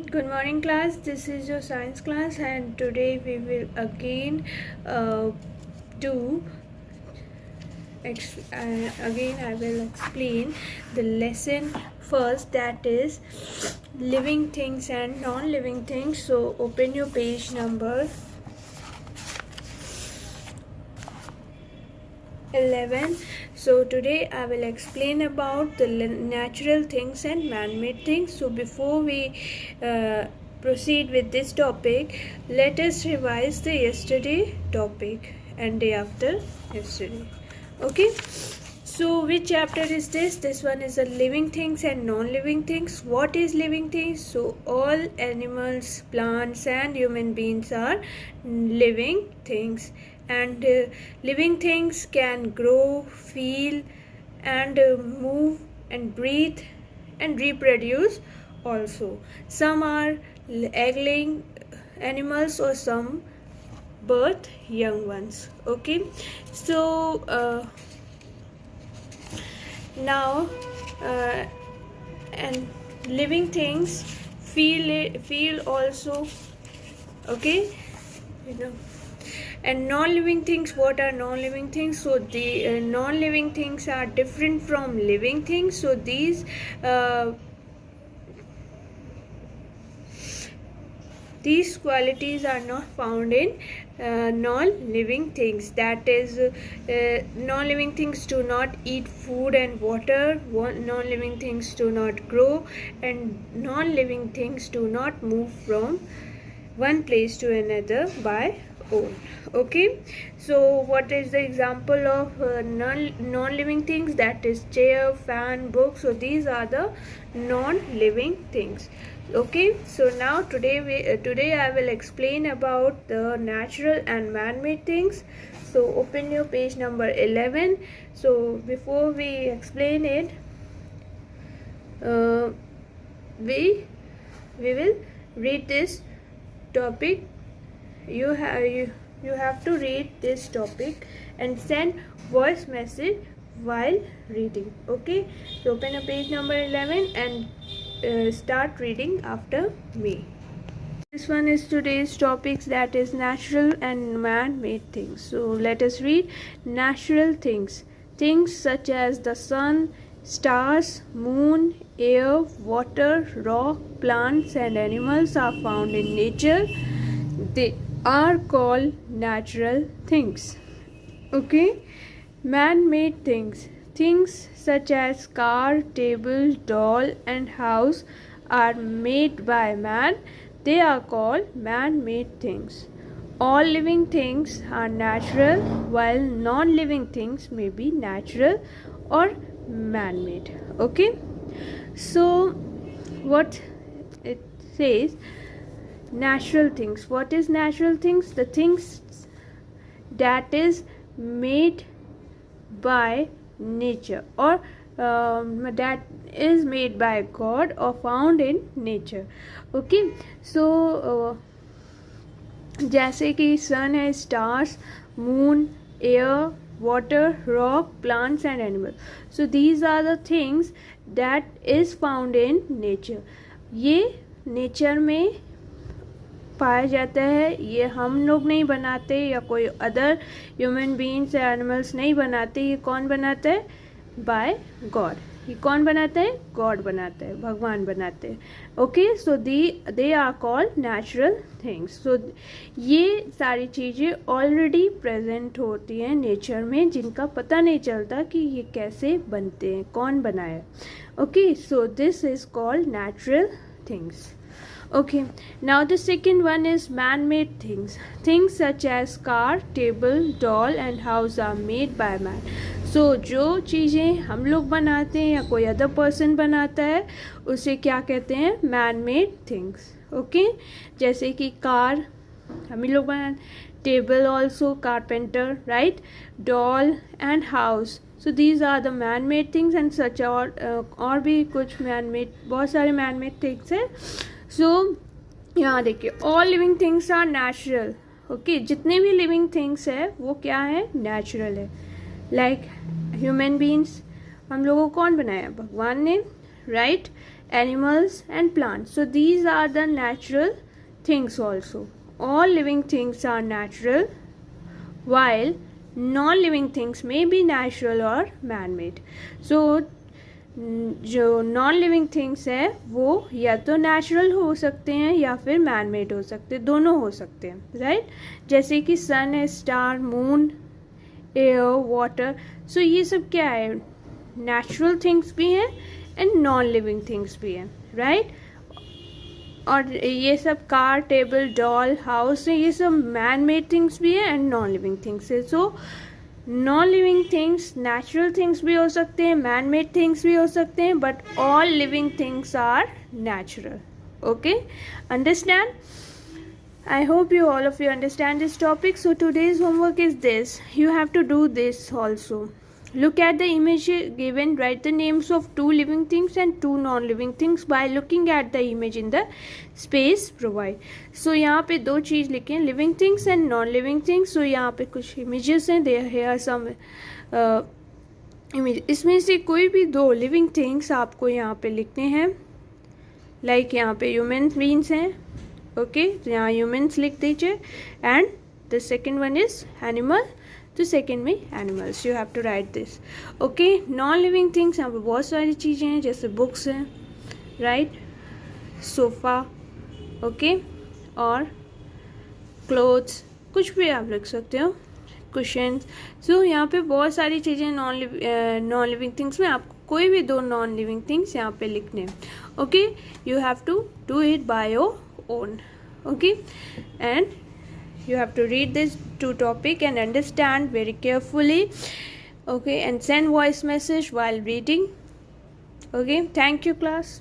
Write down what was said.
Good morning, class. This is your science class, and today we will again do. Again, I will explain the lesson first, that is living things and non-living things. So, open your page number 11. So today I will explain about the natural things and man-made things. So before we proceed with this topic, let us revise the yesterday topic and day after yesterday. Okay, so which chapter is this? This one is the living things and non-living things. What is living things? So all animals, plants and human beings are living things, and living things can grow, feel and move and breathe and reproduce also. Some are egg-laying animals or some birth young ones. Okay, so now and living things feel also. Okay, you know. And non-living things, what are non-living things? So the non-living things are different from living things. So these qualities are not found in non-living things. That is, non-living things do not eat food and water, non-living things do not grow, and non-living things do not move from one place to another by own. Okay, so what is the example of non-living things? That is chair, fan, book. So these are the non-living things. Okay, so now today I will explain about the natural and man-made things. So open your page number 11. So before we explain it, we will read this topic. You have to read this topic and send voice message while reading. Okay, so open a page number 11 and start reading after me. This one is today's topics, that is natural and man-made things. So let us read. Natural things. Things such as the sun, stars, moon, air, water, rock, plants and animals are found in nature. They are called natural things. Okay, man-made things. Things such as car, table, doll and house are made by man. They are called man-made things. All living things are natural, while non-living things may be natural or man-made. Okay, so what it says, natural things. What is natural things? The things that is made by nature, or that is made by God or found in nature. Okay, so जैसे कि सन है, stars, moon, air, water, rock, plants and animals. So these are the things that is found in nature. ये nature में पाया जाता है. ये हम लोग नहीं बनाते या कोई अदर ह्यूमन बीइंग्स या एनिमल्स नहीं बनाते. ये कौन बनाता है? By God. ये कौन बनाता है? गॉड बनाता है, भगवान बनाते हैं. Okay, so they are called natural things. सो ये सारी चीज़ें ऑलरेडी प्रेजेंट होती हैं नेचर में, जिनका पता नहीं चलता कि ये कैसे बनते हैं, कौन बनाया. Okay, so this is called natural things. Okay, now the second one is man-made things. Things such as car, table, doll and house are made by man. So जो चीज़ें हम लोग बनाते हैं या कोई अदर पर्सन बनाता है, उसे क्या कहते हैं? man-made things. Okay, जैसे कि कार हम लोग बनाते, table also carpenter, right, doll and house. So these are the man made things and such. और भी कुछ मैन मेड, बहुत सारे मैन मेड थिंग्स हैं. सो यहाँ देखिए, all living things are natural. Okay, जितने भी लिविंग थिंग्स है वो क्या है? नेचुरल है. लाइक ह्यूमन बीइंग्स, हम लोगों को कौन बनाया? भगवान ने, right. animals and plants. So these are the natural things also. All living things are natural, while non-living things may be natural or man-made. So जो नॉन लिविंग थिंग्स है वो या तो नेचुरल हो सकते हैं या फिर मैन मेड हो सकते हैं, दोनों हो सकते हैं, राइट. जैसे कि सन है, स्टार, मून, एयर, वाटर. सो ये सब क्या है, नेचुरल थिंग्स भी हैं एंड नॉन लिविंग थिंग्स भी हैं, राइट. और ये सब कार, टेबल, डॉल, हाउस है, ये सब मैन मेड थिंग्स भी हैं एंड नॉन लिविंग थिंग्स है. So non living things natural things भी हो सकते हैं, मैन मेड थिंग्स भी हो सकते हैं, but all living things are natural. Okay, understand? I hope you all of you understand this topic. So today's homework is this. You have to do this also. Look at the image given. Write the names of 2 living things and 2 non-living things by looking at the image in the space provided. So यहाँ पे 2 चीज़ लिखे हैं, living things and non-living things. So यहाँ पे कुछ images हैं. There are some images. इसमें से कोई भी 2 living things आपको यहाँ पे लिखने हैं. Like यहाँ पे human beings हैं. ओके, तो यहाँ ह्यूमन्स लिख दीजिए. And the second one is animal, तो सेकेंड में animals. You have to write this. Okay, non living things यहाँ पे बहुत सारी चीज़ें हैं, जैसे बुक्स हैं, राइट, सोफ़ा, ओके, और क्लोथ्स, कुछ भी आप लिख सकते हो, कुशन्स. सो यहाँ पे बहुत सारी चीज़ें नॉन लिविंग थिंग्स में. आपको कोई भी 2 नॉन लिविंग थिंग्स यहाँ पे लिखने हैं. Okay, you have to do it by your own. Okay, and you have to read this 2 topic and understand very carefully. Okay, and send voice message while reading. Okay, thank you class.